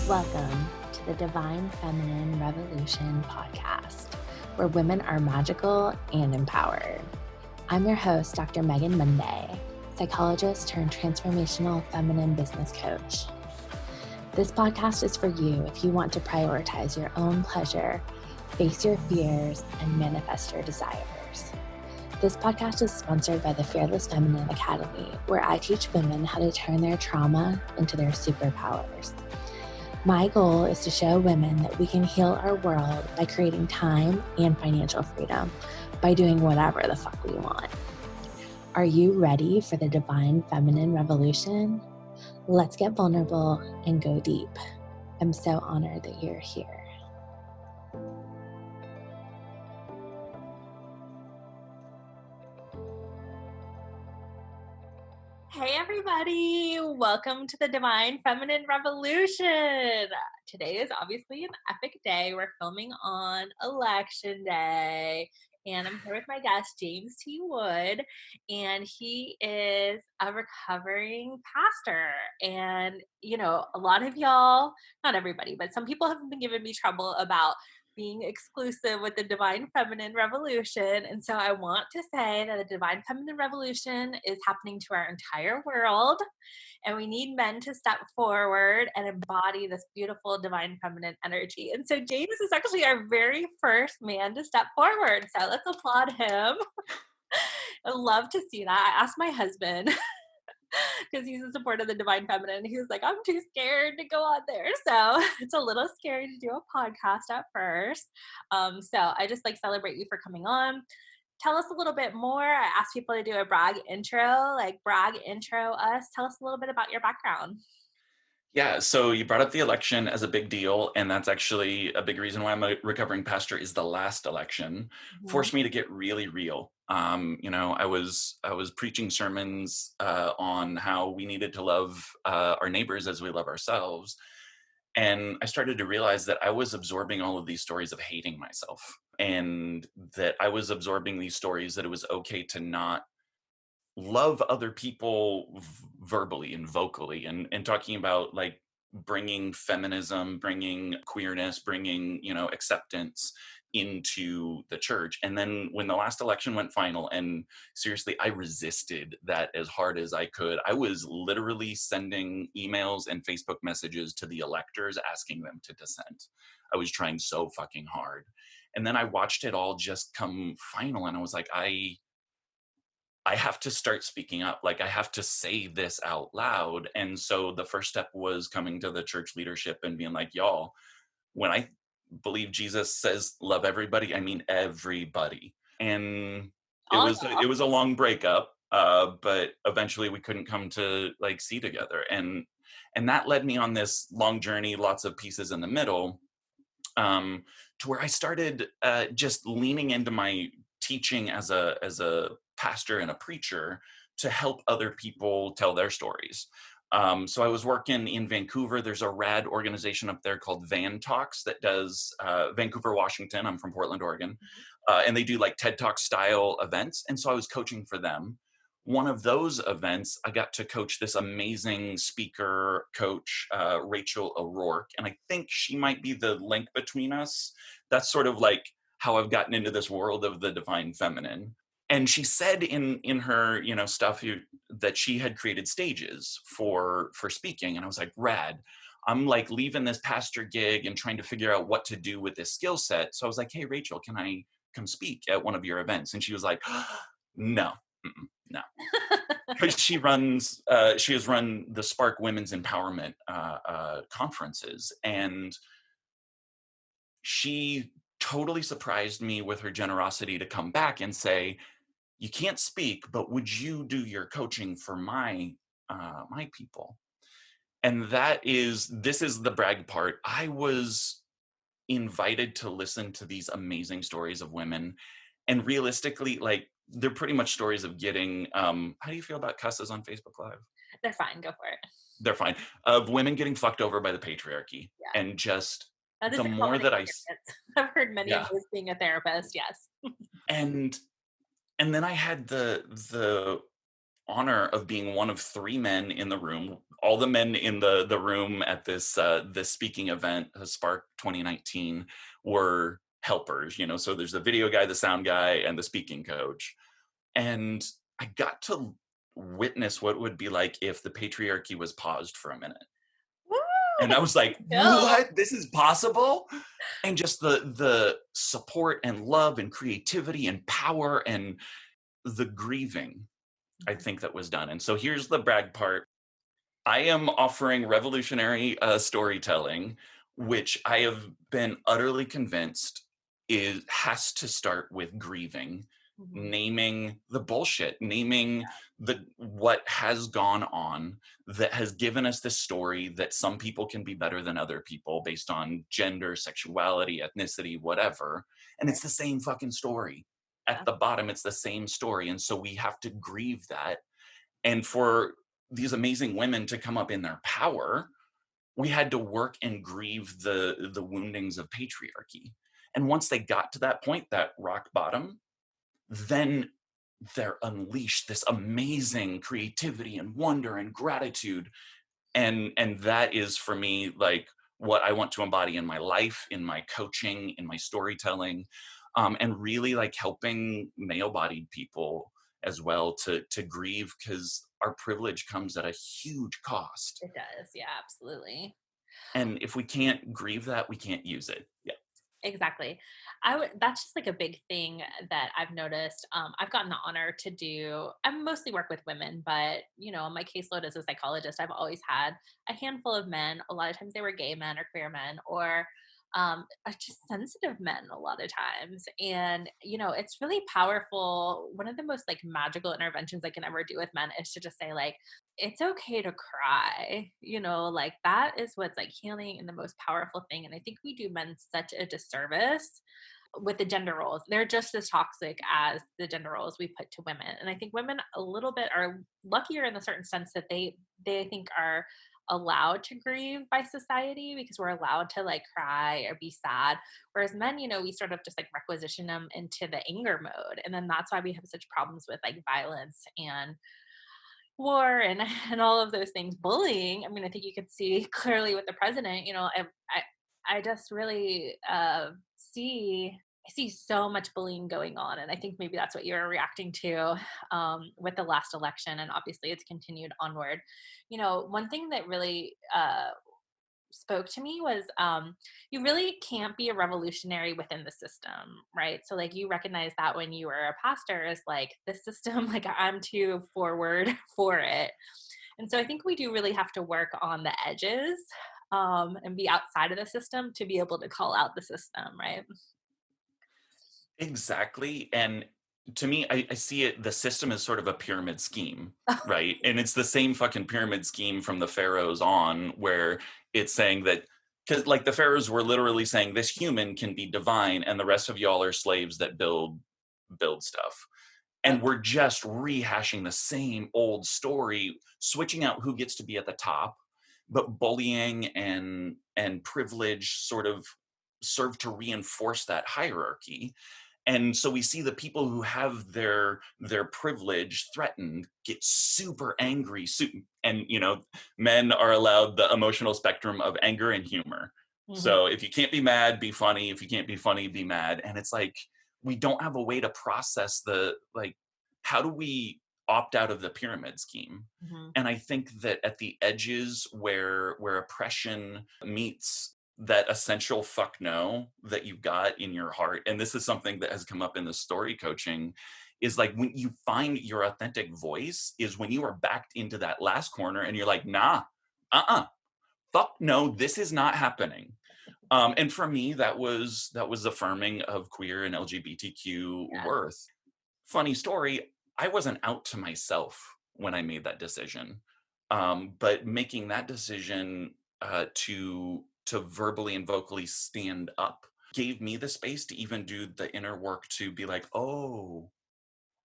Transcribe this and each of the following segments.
Welcome to the Divine Feminine Revolution podcast, where women are magical and empowered. I'm your host, Dr. Megan Monday, psychologist turned transformational feminine business coach. This podcast is for you if you want to prioritize your own pleasure, face your fears, and manifest your desires. This podcast is sponsored by the Fearless Feminine Academy, where I teach women how to turn their trauma into their superpowers. My goal is to show women that we can heal our world by creating time and financial freedom by doing whatever the fuck we want. Are you ready for the Divine Feminine Revolution? Let's get vulnerable and go deep. I'm so honored that you're here. Hey everybody, welcome to the Divine Feminine Revolution. Today is obviously an epic day. We're filming on election day, and I'm here with my guest, James T. Wood, and he is a recovering pastor. And, you know, a lot of y'all, not everybody, but some people have been giving me trouble about being exclusive with the Divine Feminine Revolution. And so I want to say that the Divine Feminine Revolution is happening to our entire world. And we need men to step forward and embody this beautiful divine feminine energy. And so James is actually our very first man to step forward. So let's applaud him. I love to see that. I asked my husband, because he's in support of the divine feminine. He was like, I'm too scared to go out there. So it's a little scary to do a podcast at first. So I just celebrate you for coming on. Tell us a little bit more. I asked people to do a brag intro, brag intro us. Tell us a little bit about your background. Yeah, so you brought up the election as a big deal, and that's actually a big reason why I'm a recovering pastor. Is the last election forced me to get really real. I was preaching sermons on how we needed to love our neighbors as we love ourselves, and I started to realize that I was absorbing all of these stories of hating myself, and that I was absorbing these stories that it was okay to not love other people verbally and vocally, and talking about like bringing feminism, bringing queerness, bringing acceptance into the church. And then when the last election went final, and seriously, I resisted that as hard as I could. I was literally sending emails and Facebook messages to the electors asking them to dissent. I was trying so fucking hard. And then I watched it all just come final, and I was like, I have to start speaking up. Like, I have to say this out loud. And so the first step was coming to the church leadership and being like, y'all, when I believe Jesus says love everybody, I mean everybody. And it was a long breakup, but eventually we couldn't come to see together. And that led me on this long journey, lots of pieces in the middle, to where I started just leaning into my teaching as a pastor and a preacher to help other people tell their stories. So I was working in Vancouver. There's a rad organization up there called Van Talks that does Vancouver, Washington. I'm from Portland, Oregon. And they do TED Talk style events. And so I was coaching for them. One of those events, I got to coach this amazing speaker coach, Rachel O'Rourke. And I think she might be the link between us. That's sort of how I've gotten into this world of the divine feminine. And she said in her, stuff that she had created stages for speaking. And I was like, rad. I'm leaving this pastor gig and trying to figure out what to do with this skill set. So I was like, hey, Rachel, can I come speak at one of your events? And she was like, no, no. Because she has run the Spark Women's Empowerment conferences. And she totally surprised me with her generosity to come back and say, you can't speak, but would you do your coaching for my people? And this is the brag part. I was invited to listen to these amazing stories of women, and realistically, they're pretty much stories of getting, how do you feel about cusses on Facebook Live? They're fine, go for it. They're fine. Of women getting fucked over by the patrarchy. Yeah. And just the more that I've heard many of those being a therapist, yes. And then I had the honor of being one of 3 men in the room, all the men in the room at this speaking event, Spark 2019, were helpers. So there's the video guy, the sound guy, and the speaking coach. And I got to witness what it would be like if the patriarchy was paused for a minute. And Woo! I was like, Go. what? This is possible? And just the support and love and creativity and power and the grieving, I think, that was done. And so here's the brag part. I am offering revolutionary storytelling, which I have been utterly convinced has to start with grieving, Mhm. naming the bullshit, naming what has gone on that has given us this story that some people can be better than other people based on gender, sexuality, ethnicity, whatever. And it's the same fucking story. At Yeah. the bottom, it's the same story. And so we have to grieve that. And for these amazing women to come up in their power, we had to work and grieve the woundings of patriarchy. And once they got to that point, that rock bottom, then they're unleashed this amazing creativity and wonder and gratitude. And that is, for me, like what I want to embody in my life, in my coaching, in my storytelling, and really like helping male-bodied people as well to grieve, because our privilege comes at a huge cost. It does. Yeah, absolutely. And if we can't grieve that, we can't use it. Yeah. Exactly. That's just like a big thing that I've noticed. I've gotten the honor to do, I mostly work with women, but my caseload as a psychologist, I've always had a handful of men. A lot of times they were gay men or queer men or just sensitive men a lot of times. And, it's really powerful. One of the most like magical interventions I can ever do with men is to just say, like, it's okay to cry, like that is what's like healing and the most powerful thing. And I think we do men such a disservice with the gender roles. They're just as toxic as the gender roles we put to women. And I think women a little bit are luckier in the certain sense that they I think are allowed to grieve by society because we're allowed to like cry or be sad. Whereas men, we sort of just like requisition them into the anger mode. And then that's why we have such problems with like violence and war and and all of those things, bullying. I mean, I think you could see clearly with the president. I just really see I see so much bullying going on, and I think maybe that's what you're reacting to with the last election, and obviously it's continued onward. One thing that really spoke to me was you really can't be a revolutionary within the system, right? So like you recognize that when you were a pastor is like the system, like I'm too forward for it. And so I think we do really have to work on the edges and be outside of the system to be able to call out the system, right? Exactly. And to me, I see it, the system is sort of a pyramid scheme, right? And it's the same fucking pyramid scheme from the pharaohs on, where it's saying that, because like the pharaohs were literally saying this human can be divine and the rest of y'all are slaves that build stuff. Uh, And we're just rehashing the same old story, switching out who gets to be at the top, but bullying and privilege sort of serve to reinforce that hierarchy. And so we see the people who have their privilege threatened get super angry, and men are allowed the emotional spectrum of anger and humor. mhm, So if you can't be mad, be funny. If you can't be funny, be mad. And it's like we don't have a way to process the, like, how do we opt out of the pyramid scheme? mhm, And I think that at the edges where oppression meets that essential fuck no that you've got in your heart, and this is something that has come up in the story coaching, is like when you find your authentic voice is when you are backed into that last corner and you're like, nah, fuck no, this is not happening. And for me, that was affirming of queer and LGBTQ yeah, worth. Funny story, I wasn't out to myself when I made that decision. But making that decision to verbally and vocally stand up gave me the space to even do the inner work to be like, oh,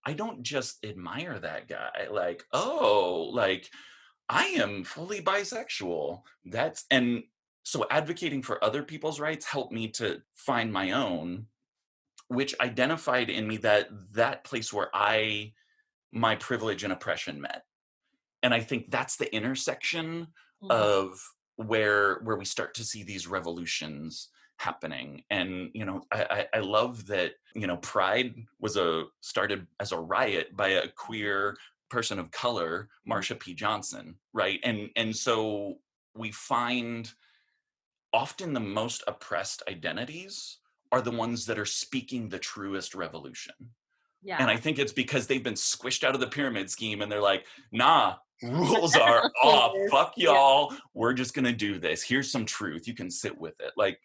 I don't just admire that guy. Like, oh, like I am fully bisexual. And so advocating for other people's rights helped me to find my own, which identified in me that place where my privilege and oppression met. And I think that's the intersection Mhm. of where we start to see these revolutions happening. And I love that Pride was a started as a riot by a queer person of color, Mhm. Marsha P. Johnson, right? And so we find often the most oppressed identities are the ones that are speaking the truest revolution. And Yeah. I think it's because they've been squished out of the pyramid scheme and they're like, nah, rules are off. Fuck Yeah. y'all. We're just going to do this. Here's some truth. You can sit with it. Like,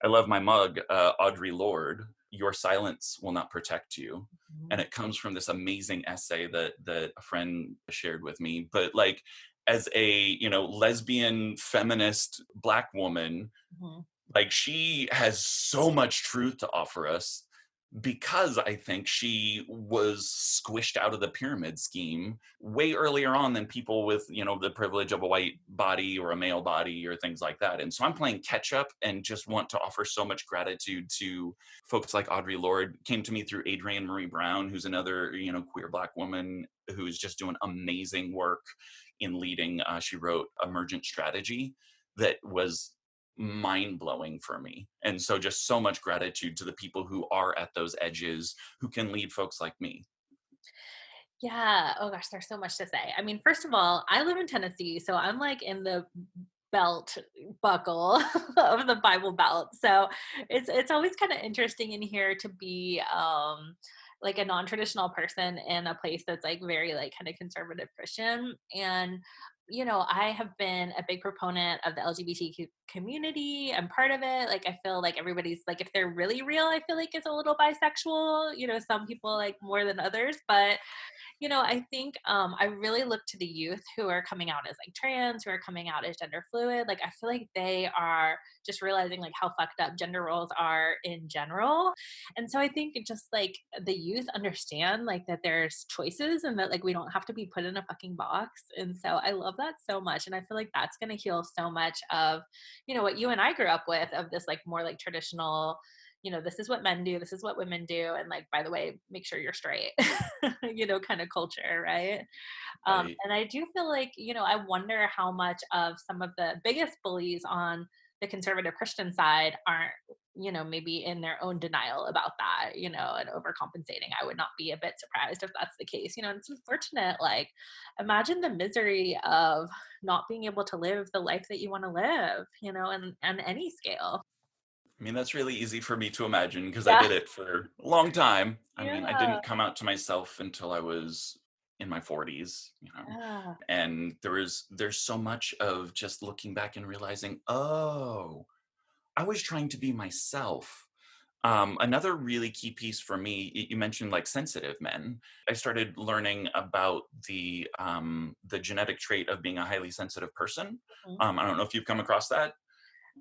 I love my mug, Audre Lorde, Your Silence Will Not Protect You. And Mhm. it comes from this amazing essay that a friend shared with me. But like, as a lesbian feminist Black woman, Mhm. like she has so much truth to offer us because I think she was squished out of the pyramid scheme way earlier on than people with, the privilege of a white body or a male body or things like that. And so I'm playing catch up and just want to offer so much gratitude to folks like Audre Lorde. Came to me through Adrienne Marie Brown, who's another, queer Black woman who's just doing amazing work in leading. She wrote Emergent Strategy that was mind blowing for me. And so just so much gratitude to the people who are at those edges who can lead folks like me. Yeah. Oh gosh, there's so much to say. I mean, first of all, I live in Tennessee, so I'm like in the belt buckle of the Bible Belt. So it's always kind of interesting in here to be like a non-traditional person in a place that's like very like kind of conservative Christian. And I have been a big proponent of the LGBTQ community. I'm part of it. Like I feel like everybody's like if they're really real, I feel like it's a little bisexual. Some people like more than others, but I think I really look to the youth who are coming out as like trans, who are coming out as gender fluid. Like I feel like they are just realizing like how fucked up gender roles are in general. And so I think it just like the youth understand like that there's choices and that like we don't have to be put in a fucking box. And so I love that so much. And I feel like that's gonna heal so much of, what you and I grew up with of this like more like traditional, this is what men do, this is what women do, and like, by the way, make sure you're straight, kind of culture, right? Right. And I do feel like, I wonder how much of some of the biggest bullies on the conservative Christian side aren't, maybe in their own denial about that, and overcompensating. I would not be a bit surprised if that's the case. And it's unfortunate. Like, imagine the misery of not being able to live the life that you want to live, and on any scale. I mean, that's really easy for me to imagine because I Yeah. did it for a long time. I mean, I Yeah. didn't come out to myself until I was in my 40s, Yeah. and there's so much of just looking back and realizing, oh, I was trying to be myself. Another really key piece for me, you mentioned like sensitive men. I started learning about the genetic trait of being a highly sensitive person. Mhm. I don't know if you've come across that.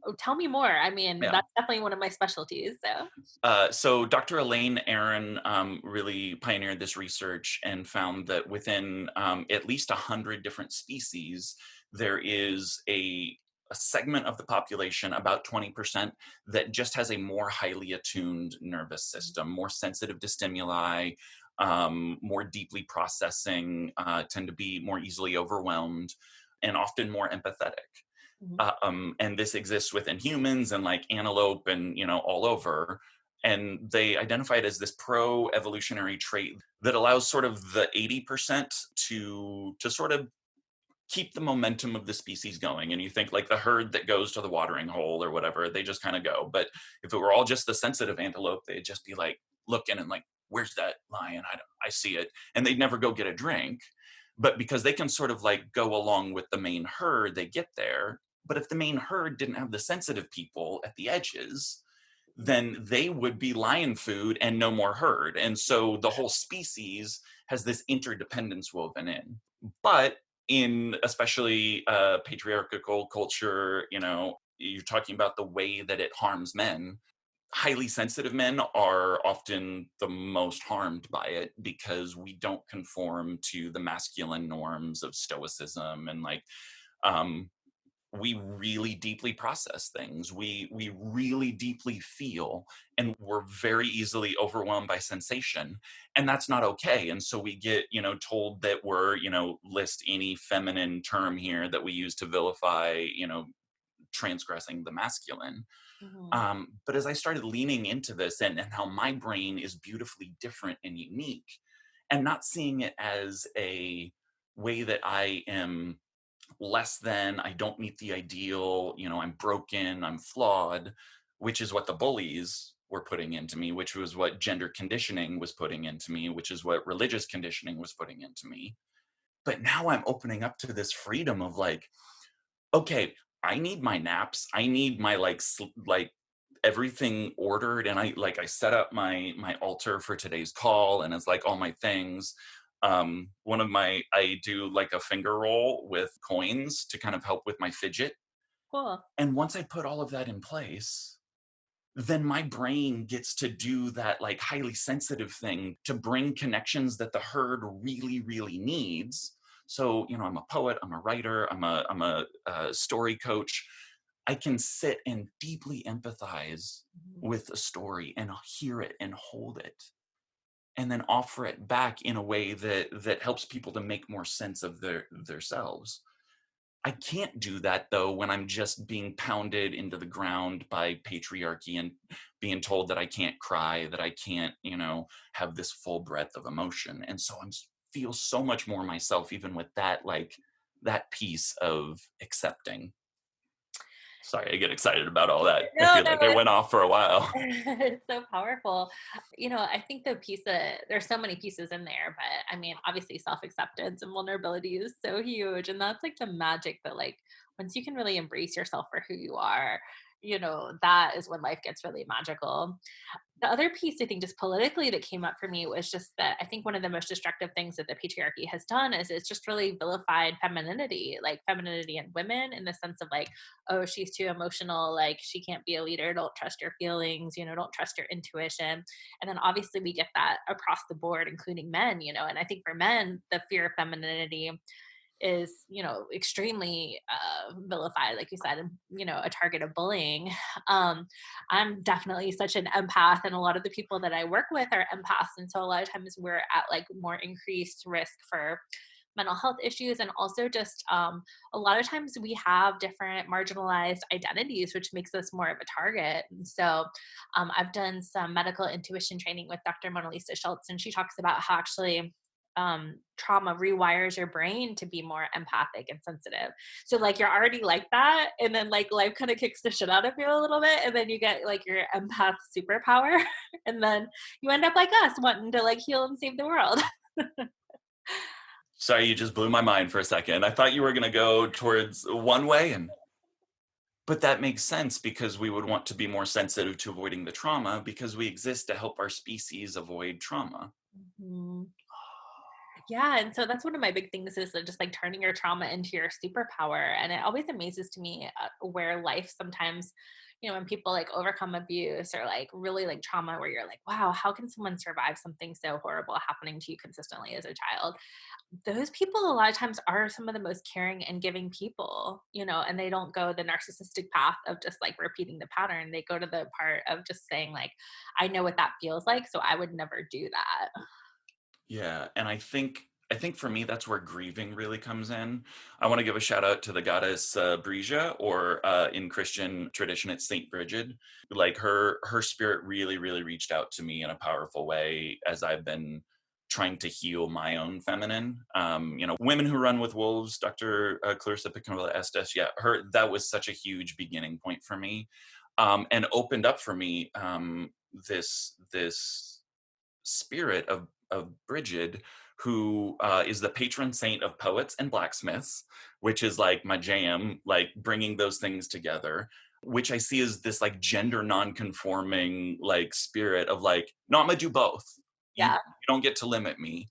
Oh, tell me more. I mean, Yeah. that's definitely one of my specialties. So. So Dr. Elaine Aron really pioneered this research and found that within at least 100 different species, there is a segment of the population, about 20%, that just has a more highly attuned nervous system, more sensitive to stimuli, more deeply processing, tend to be more easily overwhelmed, and often more empathetic. Mhm. And this exists within humans and like antelope and all over. And they identify it as this pro-evolutionary trait that allows sort of the 80% to sort of keep the momentum of the species going. And you think like the herd that goes to the watering hole or whatever, they just kind of go. But if it were all just the sensitive antelope, they'd just be like looking and like, where's that lion? I see it. And they'd never go get a drink. But because they can sort of like go along with the main herd, they get there. But if the main herd didn't have the sensitive people at the edges, then they would be lion food and no more herd. And so the whole species has this interdependence woven in. But in especially patriarchal culture, you're talking about the way that it harms men. Highly sensitive men are often the most harmed by it because we don't conform to the masculine norms of stoicism and like um we really deeply process things. We really deeply feel, and we're very easily overwhelmed by sensation, and that's not okay. And so we get, told that we're, list any feminine term here that we use to vilify, transgressing the masculine. Mhm. But as I started leaning into this, and how my brain is beautifully different and unique, and not seeing it as a way that I am less than, I don't meet the ideal, I'm broken, I'm flawed, which is what the bullies were putting into me, which was what gender conditioning was putting into me, which is what religious conditioning was putting into me. But now I'm opening up to this freedom of like, okay, I need my naps. I need my like everything ordered, and I set up my altar for today's call, and it's like all my things. One of my I do like a finger roll with coins to kind of help with my fidget. Cool. And once I put all of that in place, then my brain gets to do that like highly sensitive thing to bring connections that the herd really, really needs. So, I'm a poet, I'm a writer, I'm a story coach. I can sit and deeply empathize Mhm. with a story and hear it and hold it, and then offer it back in a way that helps people to make more sense of their selves. I can't do that though when I'm just being pounded into the ground by patriarchy and being told that I can't cry, that I can't, have this full breadth of emotion. And so feel so much more myself even with that, like that piece of accepting. Sorry, I get excited about all that. I No, feel like I went off for a while. it's so powerful. I think the piece that there's so many pieces in there, but I mean, obviously self-acceptance and vulnerability is so huge. And that's like the magic that like once you can really embrace yourself for who you are, that is when life gets really magical. The other piece I think just politically that came up for me was just that I think one of the most destructive things that the patriarchy has done is it's just really vilified femininity, like femininity in women in the sense of like, oh, she's too emotional, like she can't be a leader, don't trust your feelings, don't trust your intuition. And then obviously we get that across the board, including men, and I think for men, the fear of femininity is extremely vilified, like you said, and a target of bullying. I'm definitely such an empath, and a lot of the people that I work with are empaths, and so a lot of times we're at like more increased risk for mental health issues, and also just a lot of times we have different marginalized identities, which makes us more of a target. And so I've done some medical intuition training with Dr. Mona Lisa Schultz, and she talks about how actually trauma rewires your brain to be more empathic and sensitive. So like you're already like that, and then like life kind of kicks the shit out of you a little bit, and then you get like your empath superpower, and then you end up like us wanting to like heal and save the world. Sorry, you just blew my mind for a second. I thought you were going to go towards one way, but that makes sense because we would want to be more sensitive to avoiding the trauma because we exist to help our species avoid trauma. Mhm. Yeah, and so that's one of my big things is that just like turning your trauma into your superpower. And it always amazes to me where life sometimes, when people like overcome abuse or like really like trauma, where you're like, wow, how can someone survive something so horrible happening to you consistently as a child? Those people a lot of times are some of the most caring and giving people, and they don't go the narcissistic path of just like repeating the pattern. They go to the part of just saying like, I know what that feels like, so I would never do that. Yeah, and I think for me that's where grieving really comes in. I want to give a shout out to the goddess Brigid, or in Christian tradition it's Saint Brigid. Like her spirit really really reached out to me in a powerful way as I've been trying to heal my own feminine. Women Who Run with Wolves, Dr. Clarissa Pinkola Estes. Yeah, her that was such a huge beginning point for me, and opened up for me this spirit of Brigid, who is the patron saint of poets and blacksmiths, which is like my jam, like bringing those things together, which I see as this like gender non-conforming like spirit of like, no, I'm gonna do both. You Yeah. don't get to limit me.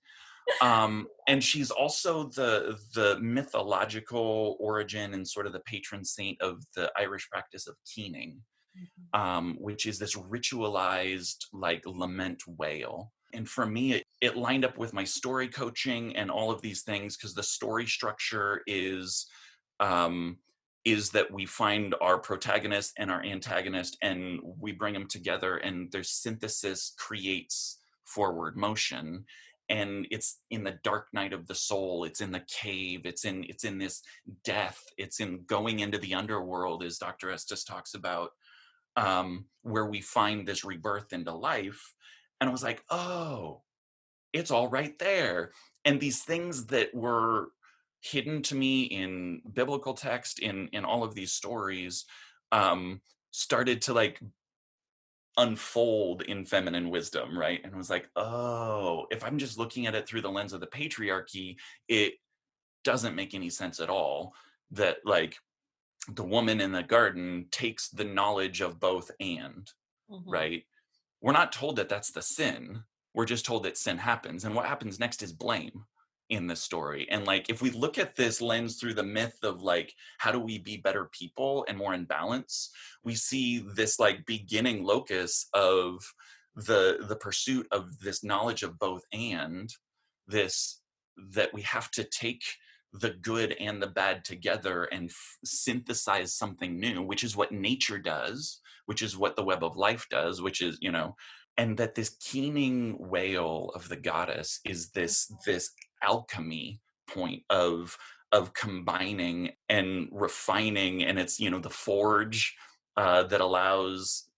And she's also the mythological origin and sort of the patron saint of the Irish practice of keening, Mhm. which is this ritualized like lament wail. And for me, it lined up with my story coaching and all of these things because the story structure is um, is that we find our protagonist and our antagonist and we bring them together, and their synthesis creates forward motion. And it's in the dark night of the soul, it's in the cave, it's in this death, it's in going into the underworld, as Dr. Estes talks about, where we find this rebirth into life. And I was like, oh, it's all right there. And these things that were hidden to me in biblical text, in all of these stories, um, started to like unfold in feminine wisdom, right? And I was like, oh, if I'm just looking at it through the lens of the patriarchy, it doesn't make any sense at all that like the woman in the garden takes the knowledge of both and, Mhm. right? We're not told that that's the sin. We're just told that sin happens. And what happens next is blame in this story. And like, if we look at this lens through the myth of like, how do we be better people and more in balance, we see this like beginning locus of the pursuit of this knowledge of both, and this, that we have to take the good and the bad together and synthesize something new, which is what nature does, which is what the web of life does, which is, and that this keening wail of the goddess is this alchemy point of combining and refining, and it's, the forge that allows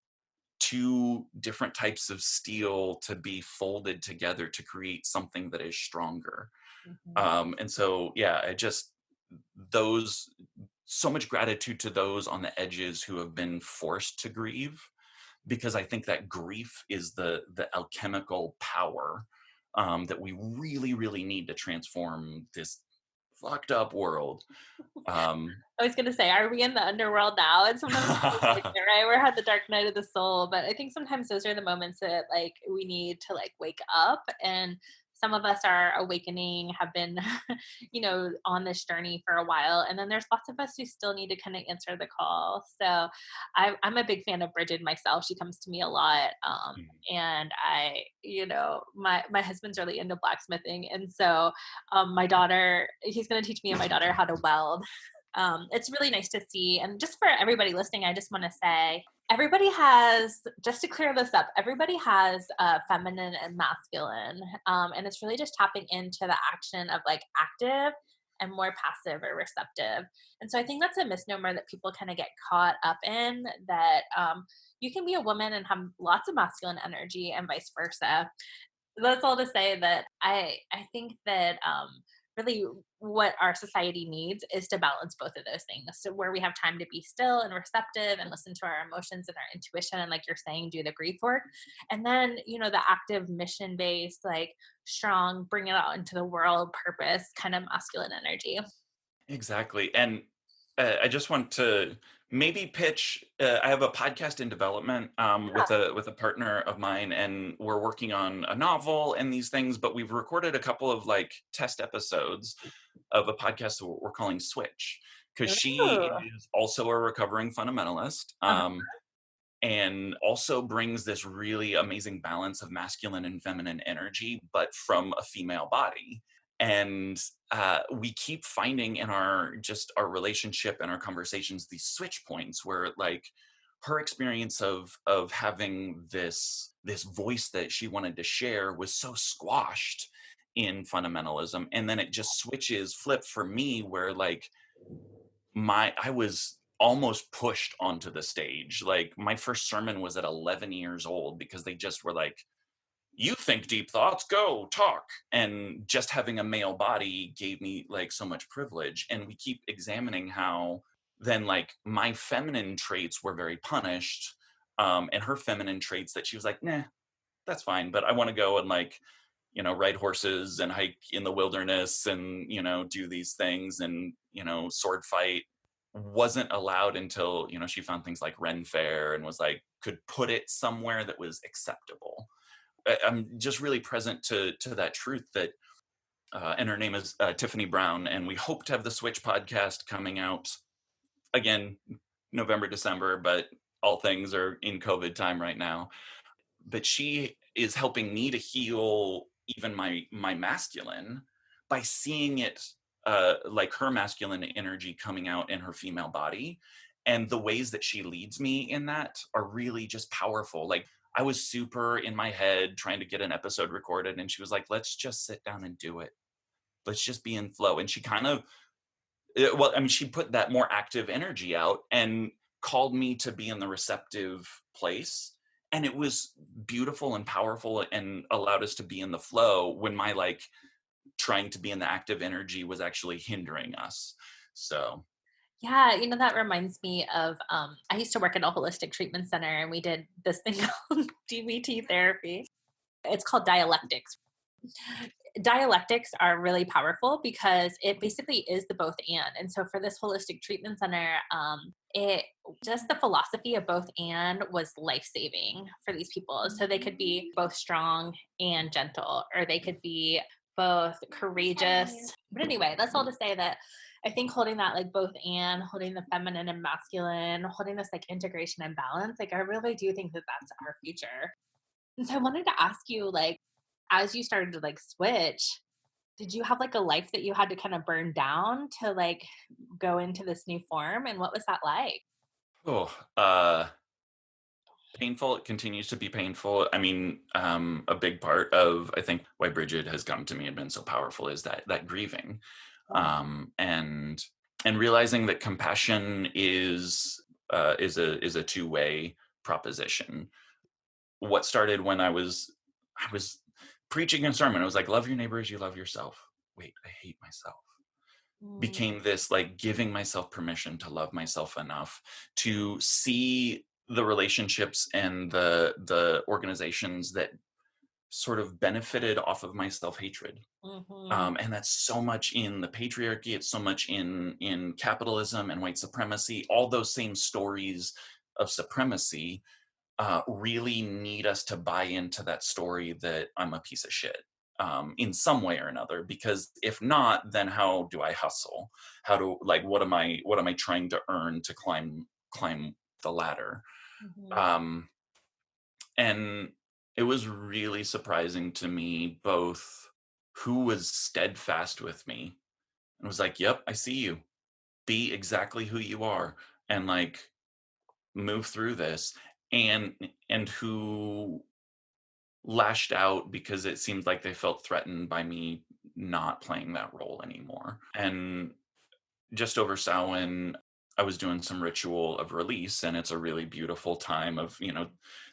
two different types of steel to be folded together to create something that is stronger. Mhm. And so yeah, I just, those, so much gratitude to those on the edges who have been forced to grieve, because I think that grief is the alchemical power that we really, really need to transform this fucked up world. Um, I was gonna say, are we in the underworld now? And sometimes it feels like it, right? We're at the dark night of the soul, but I think sometimes those are the moments that like we need to like wake up. And some of us are awakening, have been, on this journey for a while, and then there's lots of us who still need to kind of answer the call. So, I'm a big fan of Brigid myself. She comes to me a lot, and my husband's really into blacksmithing, and so my daughter, he's going to teach me and my daughter how to weld. It's really nice to see. And just for everybody listening, I just want to say everybody has, just to clear this up, everybody has feminine and masculine. And it's really just tapping into the action of like active and more passive or receptive. And so I think that's a misnomer that people kind of get caught up in, that you can be a woman and have lots of masculine energy and vice versa. That's all to say that I think that really what our society needs is to balance both of those things. So where we have time to be still and receptive and listen to our emotions and our intuition, and like you're saying, do the grief work, and then the active mission based, like strong, bring it out into the world, purpose kind of masculine energy. exactly. And I just want to maybe pitch. I have a podcast in development with a partner of mine, and we're working on a novel and these things. But we've recorded a couple of like test episodes of a podcast that we're calling Switch, because she Ooh. is also a recovering fundamentalist. Uh-huh. And also brings this really amazing balance of masculine and feminine energy, but from a female body. And we keep finding in our relationship and our conversations these switch points where like her experience of having this voice that she wanted to share was so squashed in fundamentalism, and then it just switches flip for me where like I was almost pushed onto the stage. Like my first sermon was at 11 years old because they just were like, you think deep thoughts, go talk. And just having a male body gave me like so much privilege. And we keep examining how then like my feminine traits were very punished. And her feminine traits that she was like, nah, that's fine. But I want to go and like, ride horses and hike in the wilderness and, do these things and, sword fight, wasn't allowed until, she found things like Ren Fair and was like, could put it somewhere that was acceptable. I'm just really present to that truth that, and her name is Tiffany Brown, and we hope to have the Switch podcast coming out again, November, December, but all things are in COVID time right now. But she is helping me to heal even my masculine by seeing it like her masculine energy coming out in her female body. And the ways that she leads me in that are really just powerful. Like, I was super in my head trying to get an episode recorded, and she was like, let's just sit down and do it. Let's just be in flow. And she kind of, well, I mean, she put that more active energy out and called me to be in the receptive place. And it was beautiful and powerful and allowed us to be in the flow when my like trying to be in the active energy was actually hindering us. So, Yeah, that reminds me of I used to work at a holistic treatment center and we did this thing called DBT therapy. It's called dialectics. Dialectics are really powerful because it basically is the both and so for this holistic treatment center, it just the philosophy of both and was life-saving for these people, so they could be both strong and gentle, or they could be both courageous. But anyway, that's all to say that I think holding that like both and holding the feminine and masculine, holding this like integration and balance, like I really do think that that's our future. And so I wanted to ask you, like, as you started to like switch, did you have like a life that you had to kind of burn down to like go into this new form? And what was that like? oh, painful. It continues to be painful. I mean, a big part of I think why Brigid has come to me and been so powerful is that grieving, Yeah. and realizing that compassion is a two-way proposition. What started when I was preaching a sermon, I was like, love your neighbor as you love yourself. Wait, I hate myself. Mm, Became this like giving myself permission to love myself enough to see the relationships and the organizations that sort of benefited off of my self-hatred. mhm, And that's so much in the patriarchy, it's so much in capitalism and white supremacy. All those same stories of supremacy really need us to buy into that story that I'm a piece of shit, in some way or another. Because if not, then how do I hustle? How do like what am I trying to earn to climb the ladder? mhm, Um, and it was really surprising to me both who was steadfast with me and was like, "Yep, I see you. Be exactly who you are." And like move through this, and who lashed out because it seemed like they felt threatened by me not playing that role anymore. And just over Samhain, I was doing some ritual of release, and it's a really beautiful time of,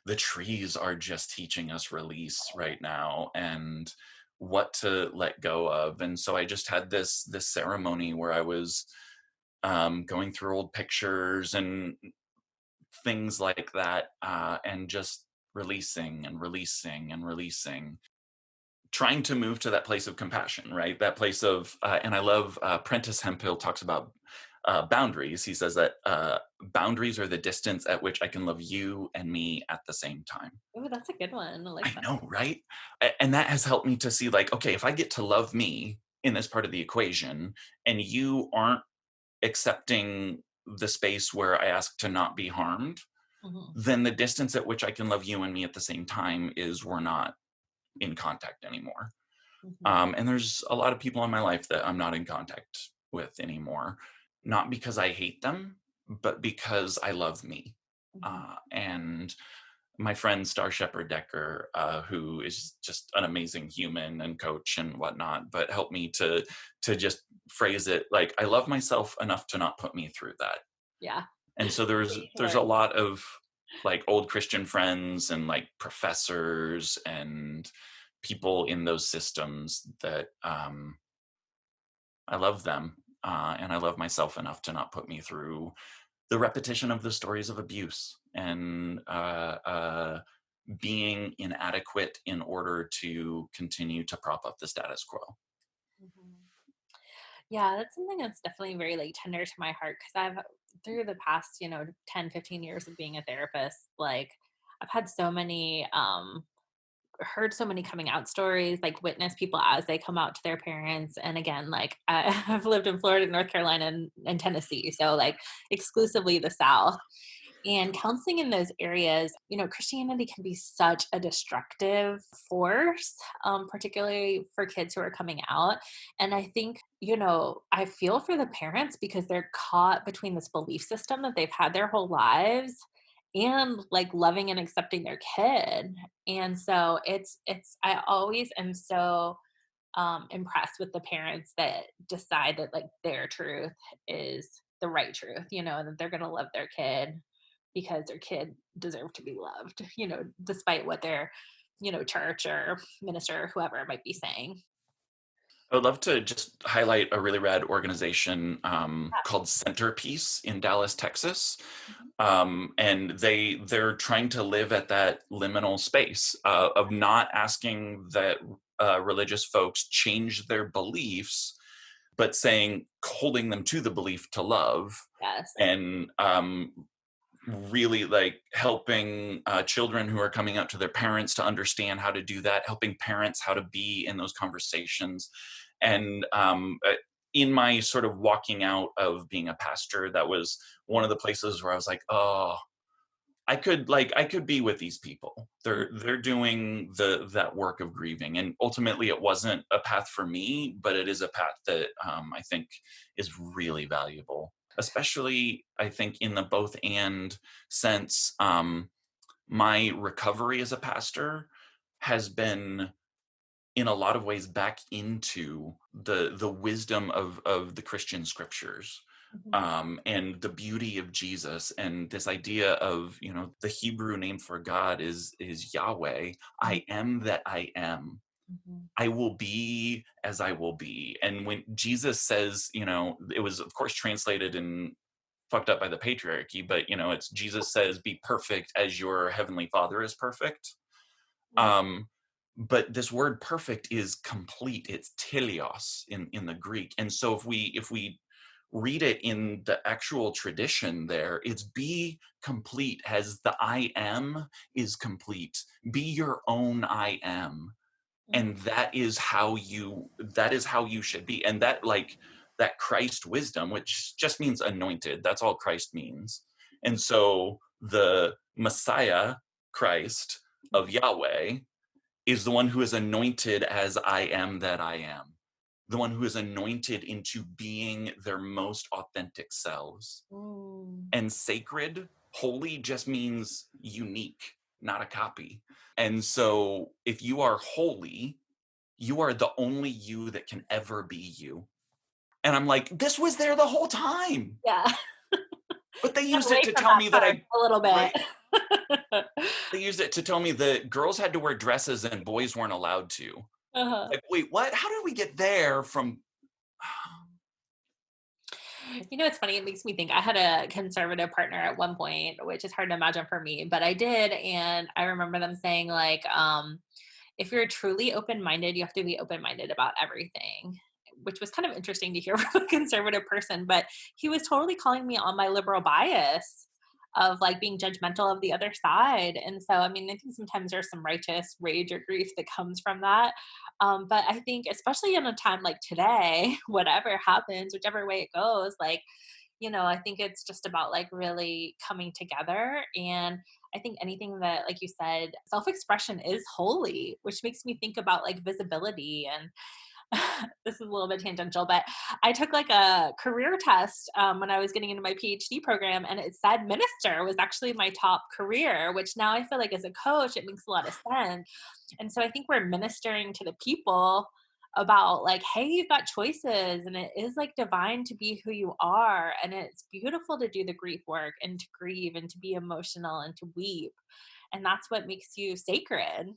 the trees are just teaching us release right now and what to let go of. And so I just had this ceremony where I was going through old pictures and things like that, and just releasing and releasing and releasing, trying to move to that place of compassion, right? That place of, and I love Prentice Hemphill talks about boundaries. He says that boundaries are the distance at which I can love you and me at the same time. ooh, that's a good one. I like I that. know, right? And that has helped me to see, like, okay, if I get to love me in this part of the equation, and you aren't accepting the space where I ask to not be harmed, Mhm, then the distance at which I can love you and me at the same time is we're not in contact anymore. mhm, And there's a lot of people in my life that I'm not in contact with anymore, not because I hate them, but because I love me. mhm. And my friend Star Shepherd Decker, who is just an amazing human and coach and whatnot, but helped me to just phrase it like I love myself enough to not put me through that. Yeah, And so for there's sure. a lot of like old Christian friends and like professors and people in those systems that I love them, and I love myself enough to not put me through the repetition of the stories of abuse and being inadequate in order to continue to prop up the status quo. Mhm. Yeah, that's something that's definitely very like tender to my heart because I've through the past, 10, 15 years of being a therapist, like I've had so many heard so many coming out stories, like witness people as they come out to their parents. And again, like I've lived in Florida, North Carolina, and Tennessee, so like exclusively the South. And counseling in those areas, Christianity can be such a destructive force, particularly for kids who are coming out. And I think, I feel for the parents because they're caught between this belief system that they've had their whole lives and like loving and accepting their kid. And so I always am so impressed with the parents that decide that like their truth is the right truth, and that they're going to love their kid because their kid deserved to be loved, despite what their, church or minister or whoever might be saying. I would love to just highlight a really rad organization called Centerpiece in Dallas, Texas. Mhm. And they're trying to live at that liminal space of not asking that religious folks change their beliefs, but saying holding them to the belief to love, Yes. and really like helping children who are coming out to their parents to understand how to do that, helping parents how to be in those conversations. And in my sort of walking out of being a pastor, that was one of the places where I was like, oh, I could be with these people. They're doing that work of grieving, and ultimately it wasn't a path for me, but it is a path that I think is really valuable, especially I think in the both and sense. My recovery as a pastor has been in a lot of ways back into the wisdom of the Christian scriptures, Mhm. and the beauty of Jesus, and this idea of, the Hebrew name for God is Yahweh. I am that I am. Mhm. I will be as I will be. And when Jesus says, it was of course translated and fucked up by the patriarchy, but it's Jesus says, "Be perfect as your heavenly Father is perfect." Mhm. um but this word perfect is complete. It's teleos in the Greek. And so if we read it in the actual tradition, there it's be complete, as the I am is complete. Be your own I am. Mhm. And that is how you should be. And that, like, that Christ wisdom, which just means anointed, that's all Christ means. And so the Messiah, Christ of Yahweh, is the one who is anointed as I am that I am, the one who is anointed into being their most authentic selves. Mm. And sacred, holy just means unique, not a copy. And so if you are holy, you are the only you that can ever be you. And I'm like, this was there the whole time. Yeah. But they Get used it away to from tell that me that part a little bit. right? They used it to tell me that girls had to wear dresses and boys weren't allowed to. Uh-huh. Like, wait, what? How did we get there from? It's funny. It makes me think I had a conservative partner at one point, which is hard to imagine for me, but I did. And I remember them saying, like, if you're truly open minded, you have to be open minded about everything, which was kind of interesting to hear from a conservative person. But he was totally calling me on my liberal bias of like being judgmental of the other side. And so, I mean, I think sometimes there's some righteous rage or grief that comes from that. But I think, especially in a time like today, whatever happens, whichever way it goes, like, I think it's just about like really coming together. And I think anything that, like you said, self expression is holy, which makes me think about like visibility. And this is a little bit tangential, but I took like a career test when I was getting into my PhD program, and it said minister was actually my top career, which now I feel like as a coach, it makes a lot of sense. And so I think we're ministering to the people about like, hey, you've got choices, and it is like divine to be who you are. And it's beautiful to do the grief work and to grieve and to be emotional and to weep. And that's what makes you sacred.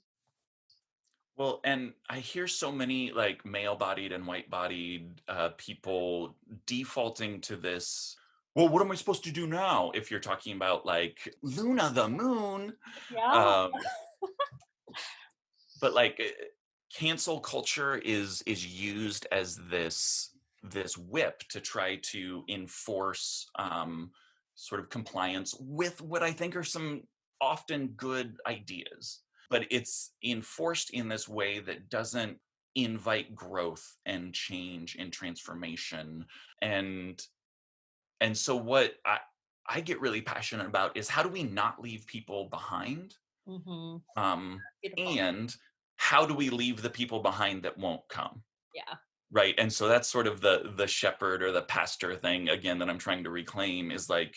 Well, and I hear so many like male-bodied and white-bodied people defaulting to this. Well, what am I supposed to do now? If you're talking about like Luna the moon, Yeah. um, but like cancel culture is used as this whip to try to enforce sort of compliance with what I think are some often good ideas, but it's enforced in this way that doesn't invite growth and change and transformation. And so what I get really passionate about is how do we not leave people behind? Mm-hmm. Um, Beautiful. and how do we leave the people behind that won't come? Yeah. Right. And so that's sort of the shepherd or the pastor thing again that I'm trying to reclaim is like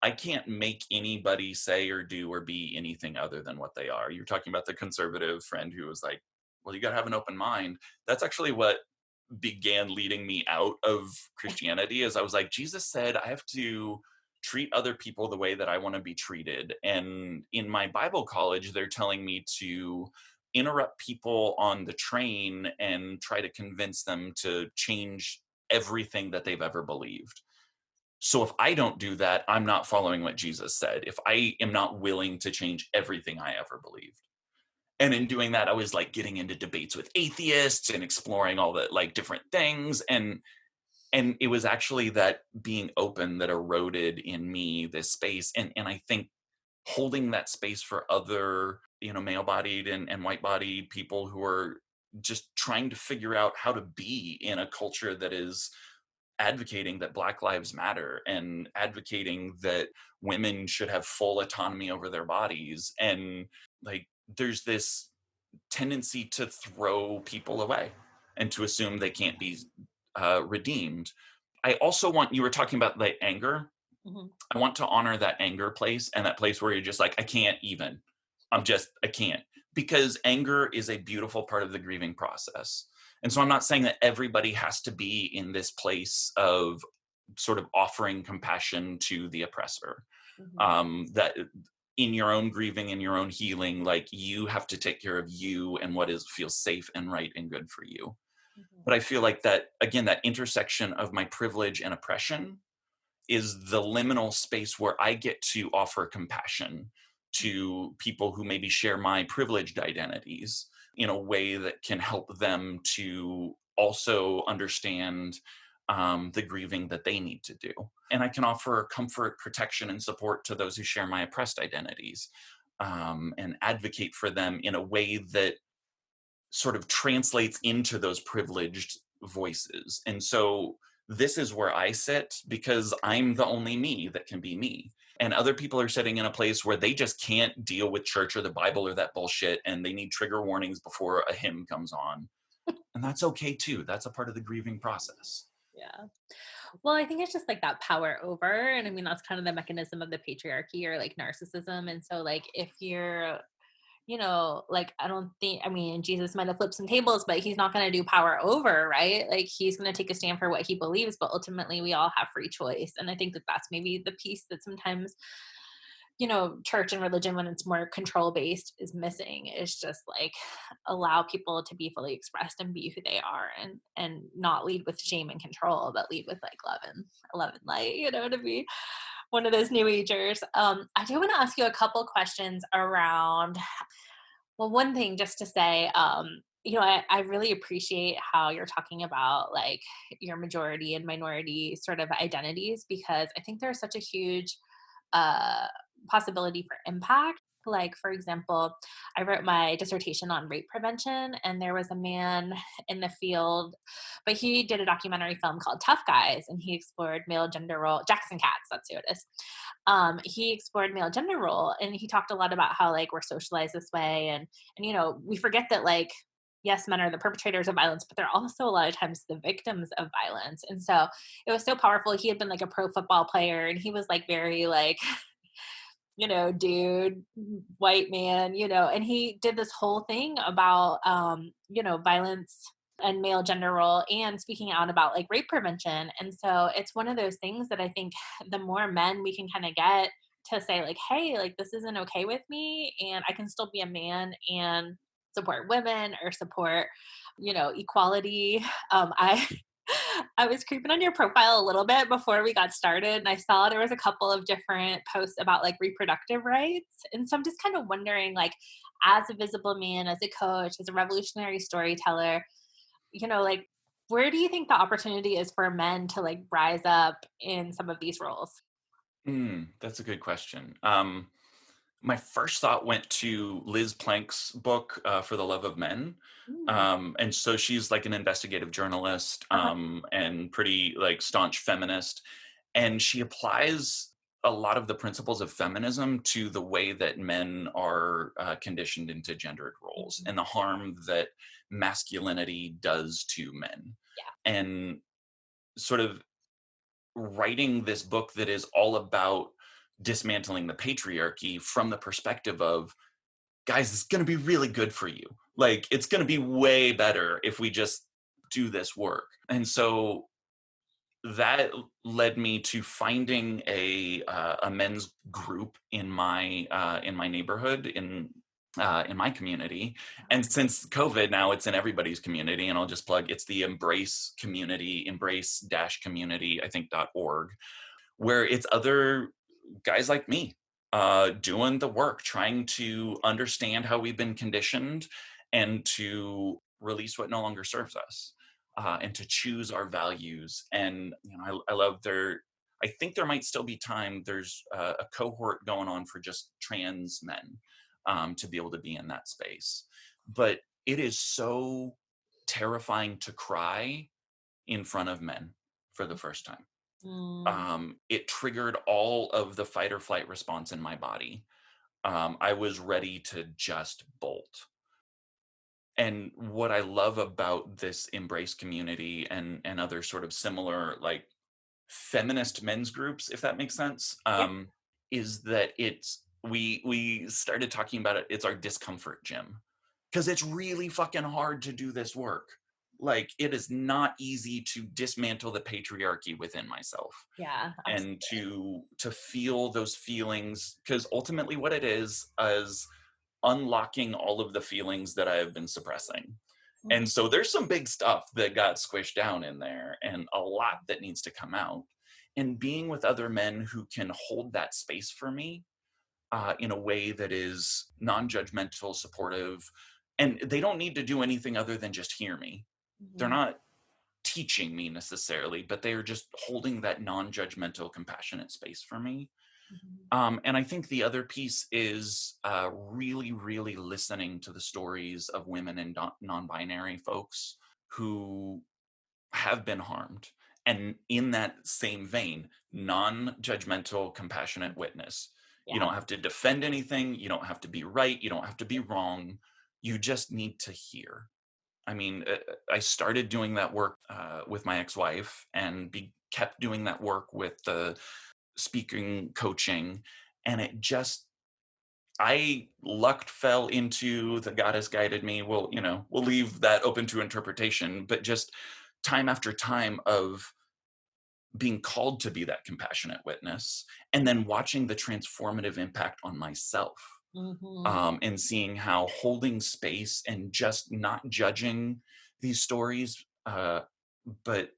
I can't make anybody say or do or be anything other than what they are. You're talking about the conservative friend who was like, well, you got to have an open mind. That's actually what began leading me out of Christianity is I was like, Jesus said, I have to treat other people the way that I want to be treated. And in my Bible college, they're telling me to interrupt people on the train and try to convince them to change everything that they've ever believed. So if I don't do that, I'm not following what Jesus said. If I am not willing to change everything I ever believed. And in doing that, I was like getting into debates with atheists and exploring all the like different things. And it was actually that being open that eroded in me this space. And I think holding that space for other, male bodied and white bodied people who are just trying to figure out how to be in a culture that is advocating that Black lives matter and advocating that women should have full autonomy over their bodies. And like, there's this tendency to throw people away and to assume they can't be redeemed. I also want, you were talking about the anger. Mm-hmm. I want to honor that anger place and that place where you're just like, I can't even. I can't. Because anger is a beautiful part of the grieving process. And so I'm not saying that everybody has to be in this place of sort of offering compassion to the oppressor. Mm-hmm. That in your own grieving and your own healing, like you have to take care of you and what is feels safe and right and good for you. Mm-hmm. But I feel like that, again, that intersection of my privilege and oppression is the liminal space where I get to offer compassion to people who maybe share my privileged identities in a way that can help them to also understand the grieving that they need to do. And I can offer comfort, protection, and support to those who share my oppressed identities and advocate for them in a way that sort of translates into those privileged voices. And so this is where I sit because I'm the only me that can be me. And other people are sitting in a place where they just can't deal with church or the Bible or that bullshit. And they need trigger warnings before a hymn comes on. And that's okay too. That's a part of the grieving process. Yeah. Well, I think it's just like that power over. And I mean, that's kind of the mechanism of the patriarchy or like narcissism. And so, like, if you're, like, I don't think, I mean, Jesus might have flipped some tables, but he's not going to do power over, right? Like, he's going to take a stand for what he believes, but ultimately we all have free choice. And I think that that's maybe the piece that sometimes, church and religion, when it's more control based, is missing, is just like allow people to be fully expressed and be who they are, and not lead with shame and control, but lead with like love and light, to be one of those new agers. I do want to ask you a couple questions around, well, one thing just to say, I really appreciate how you're talking about like your majority and minority sort of identities, because I think there's such a huge uh, possibility for impact. Like, for example, I wrote my dissertation on rape prevention, and there was a man in the field, but he did a documentary film called Tough Guys, and he explored male gender role. Jackson Katz, that's who it is. He explored male gender role, and he talked a lot about how like we're socialized this way, and we forget that like yes, men are the perpetrators of violence, but they're also a lot of times the victims of violence. And so it was so powerful. He had been like a pro football player, and he was like very like dude, white man, and he did this whole thing about, violence and male gender role, and speaking out about like rape prevention. And so it's one of those things that I think the more men we can kind of get to say like, hey, like this isn't okay with me, and I can still be a man and support women or support, equality. I I was creeping on your profile a little bit before we got started, and I saw there was a couple of different posts about like reproductive rights. And so I'm just kind of wondering, like, as a visible man, as a coach, as a revolutionary storyteller, like, where do you think the opportunity is for men to like rise up in some of these roles? That's a good question. My first thought went to Liz Plank's book, For the Love of Men. Mm. And so she's like an investigative journalist Uh-huh. and pretty like staunch feminist. And she applies a lot of the principles of feminism to the way that men are conditioned into gendered roles Mhm. and the harm that masculinity does to men. Yeah. And sort of writing this book that is all about dismantling the patriarchy from the perspective of, guys, it's going to be really good for you. Like, it's going to be way better if we just do this work. And so that led me to finding a men's group in my neighborhood in my community. And since COVID, now it's in everybody's community. And I'll just plug, it's the Embrace community, embrace dash community, I think .org, where it's other guys like me doing the work, trying to understand how we've been conditioned and to release what no longer serves us, and to choose our values. And I love their. I think there might still be time. There's a cohort going on for just trans men to be able to be in that space, but it is so terrifying to cry in front of men for the first time. Mm. It triggered all of the fight or flight response in my body. I was ready to just bolt. And what I love about this embrace community and other sort of similar like feminist men's groups, if that makes sense, Yeah. is that we started talking about it. It's our discomfort gym because it's really fucking hard to do this work. Like, it is not easy to dismantle the patriarchy within myself Yeah. and Absolutely. to feel those feelings, because ultimately what it is unlocking all of the feelings that I have been suppressing. And Mhm. so there's some big stuff that got squished down in there and a lot that needs to come out. And being with other men who can hold that space for me in a way that is non-judgmental, supportive, and they don't need to do anything other than just hear me. They're Mhm. not teaching me necessarily, but they are just holding that non-judgmental, compassionate space for me. Mhm. And I think the other piece is really, really listening to the stories of women and non-binary folks who have been harmed. And in that same vein, non-judgmental, compassionate witness. You Yeah. don't have to defend anything. You don't have to be right. You don't have to be wrong. You just need to hear. I mean, I started doing that work with my ex-wife and kept doing that work with the speaking coaching, and it just I lucked fell into the goddess guided me. Well, we'll leave that open to interpretation, but just time after time of being called to be that compassionate witness and then watching the transformative impact on myself, Mhm. and seeing how holding space and just not judging these stories, but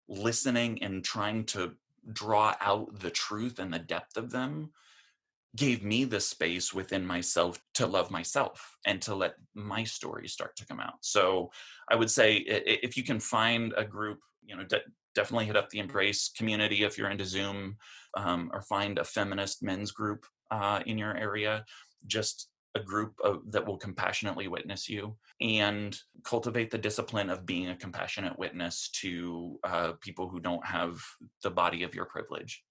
listening and trying to draw out the truth and the depth of them gave me the space within myself to love myself and to let my stories start to come out. So I would say if you can find a group, definitely hit up the Embrace community if you're into Zoom, or find a feminist men's group in your area. Just a group that will compassionately witness you and cultivate the discipline of being a compassionate witness to people who don't have the body of your privilege.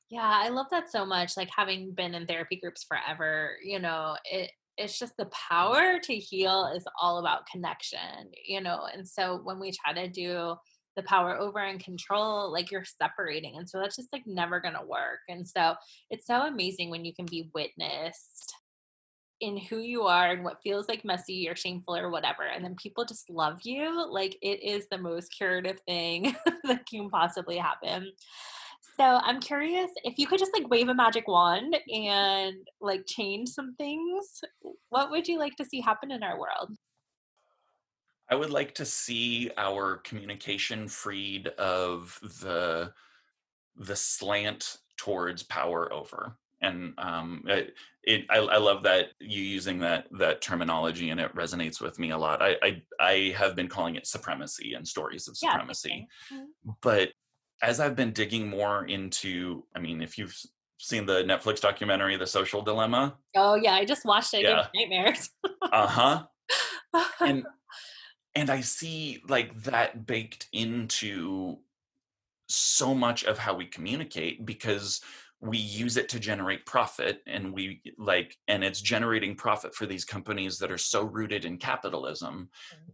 Yeah, I love that so much. Like having been in therapy groups forever, it's just the power to heal is all about connection. And so when we try to do the power over and control, like you're separating. And so that's just like never gonna work. And so it's so amazing when you can be witnessed in who you are and what feels like messy or shameful or whatever. And then people just love you. Like it is the most curative thing that can possibly happen. So I'm curious if you could just like wave a magic wand and like change some things, what would you like to see happen in our world? I would like to see our communication freed of the slant towards power over. And I love that you using that terminology, and it resonates with me a lot. I have been calling it supremacy and stories of Yeah, same supremacy, thing. Mhm. but as I've been digging more into, I mean, if you've seen the Netflix documentary, The Social Dilemma, Oh yeah, I just watched it. It gave yeah, me nightmares. uh-huh, and and I see like that baked into so much of how we communicate, because we use it to generate profit, and and it's generating profit for these companies that are so rooted in capitalism.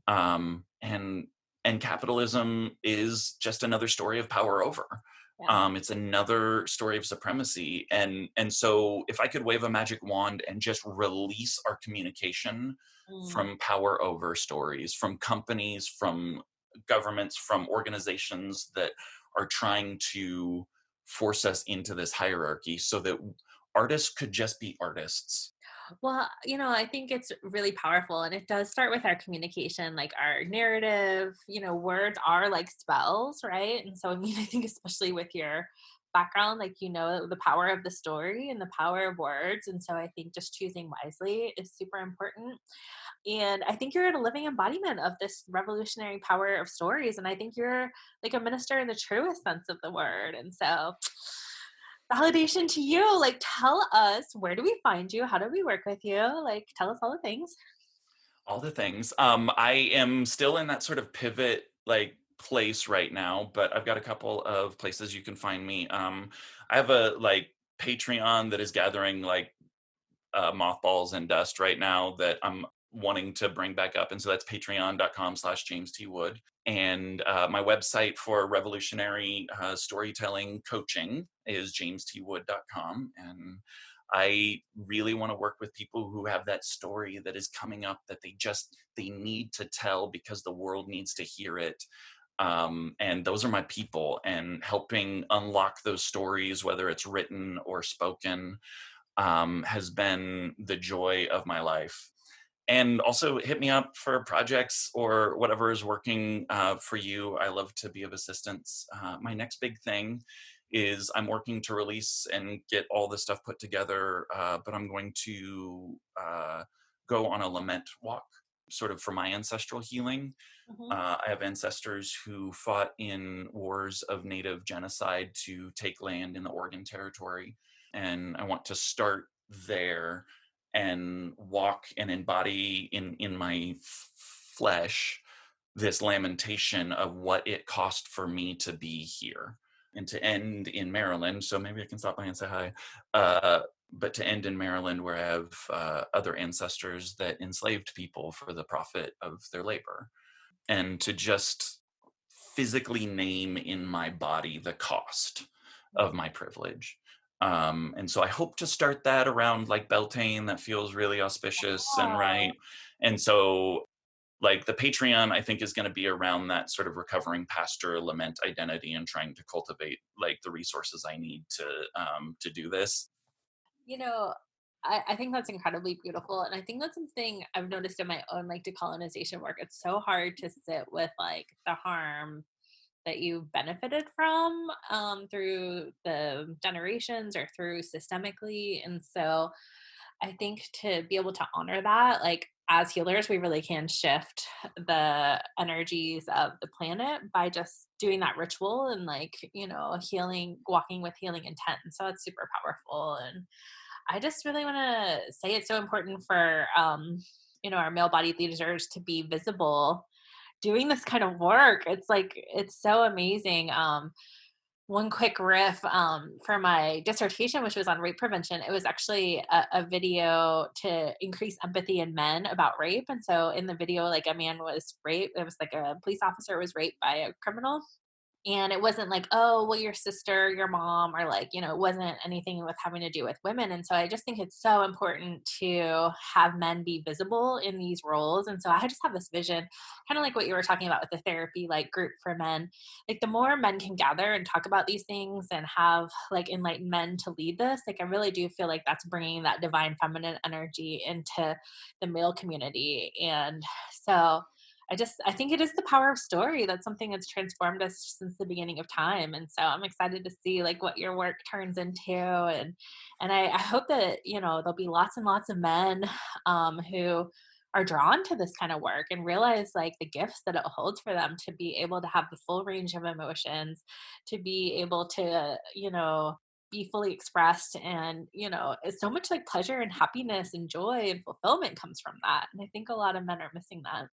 Mm. Um, and and capitalism is just another story of power over. Yeah. It's another story of supremacy, and so if I could wave a magic wand and just release our communication Mm. from power over stories, from companies, from governments, from organizations that are trying to force us into this hierarchy, so that artists could just be artists. Well, I think it's really powerful and it does start with our communication, like our narrative, words are like spells, right? And so, I mean, I think especially with your background, like, the power of the story and the power of words. And so I think just choosing wisely is super important. And I think you're a living embodiment of this revolutionary power of stories. And I think you're like a minister in the truest sense of the word. And so, validation to you. Like, tell us, where do we find you? How do we work with you? Like, tell us all the things. All the things. I am still in that sort of pivot place right now, but I've got a couple of places you can find me. I have a Patreon that is gathering mothballs and dust right now that I'm wanting to bring back up. And so that's patreon.com/James T. Wood. And my website for revolutionary storytelling coaching is jamestwood.com. And I really want to work with people who have that story that is coming up that they need to tell because the world needs to hear it. And those are my people, and helping unlock those stories, whether it's written or spoken, has been the joy of my life. And also hit me up for projects or whatever is working for you. I love to be of assistance. My next big thing is I'm working to release and get all this stuff put together, but I'm going to go on a lament walk, sort of for my ancestral healing. Mhm. I have ancestors who fought in wars of native genocide to take land in the Oregon Territory. And I want to start there and walk and embody in my flesh this lamentation of what it cost for me to be here, and to end in Maryland. So maybe I can stop by and say hi. But to end in Maryland, where I have other ancestors that enslaved people for the profit of their labor, and to just physically name in my body the cost of my privilege. And so I hope to start that around Beltane. That feels really auspicious and Oh, right. And so the Patreon, I think, is going to be around that sort of recovering pastor lament identity and trying to cultivate the resources I need to do this. you know, I think that's incredibly beautiful. And I think that's something I've noticed in my own like decolonization work. It's so hard to sit with like the harm that you benefited from through the generations or through systemically. And so I think to be able to honor that, like as healers, we really can shift the energies of the planet by just doing that ritual and like, healing, walking with healing intent. And so it's super powerful. And I just really want to say it's so important for, our male bodied leaders to be visible doing this kind of work. It's like, it's so amazing. One quick riff for my dissertation, which was on rape prevention. It was actually a video to increase empathy in men about rape. And so in the video, like a man was raped. It was like a police officer was raped by a criminal, and it wasn't like, oh, well, your sister, your mom, or like, it wasn't anything with having to do with women. And so I just think it's so important to have men be visible in these roles. And so I just have this vision, kind of like what you were talking about with the therapy like group for men. Like the more men can gather and talk about these things and have like enlightened men to lead this, like I really do feel like that's bringing that divine feminine energy into the male community. And so I think it is the power of story. That's something that's transformed us since the beginning of time. And so I'm excited to see like what your work turns into. And I hope that, there'll be lots and lots of men who are drawn to this kind of work and realize like the gifts that it holds for them to be able to have the full range of emotions, to be able to, be fully expressed. And, it's so much like pleasure and happiness and joy and fulfillment comes from that. And I think a lot of men are missing that.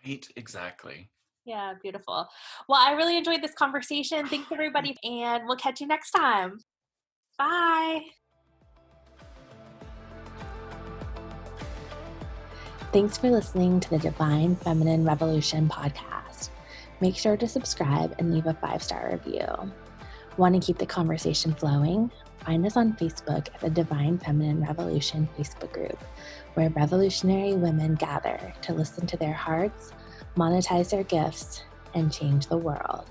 Right, exactly. Yeah, beautiful. Well, I really enjoyed this conversation. Thanks, everybody, and we'll catch you next time. Bye. Thanks for listening to the Divine Feminine Revolution podcast. Make sure to subscribe and leave a 5-star review. Want to keep the conversation flowing? Find us on Facebook at the Divine Feminine Revolution Facebook group, where revolutionary women gather to listen to their hearts, monetize their gifts, and change the world.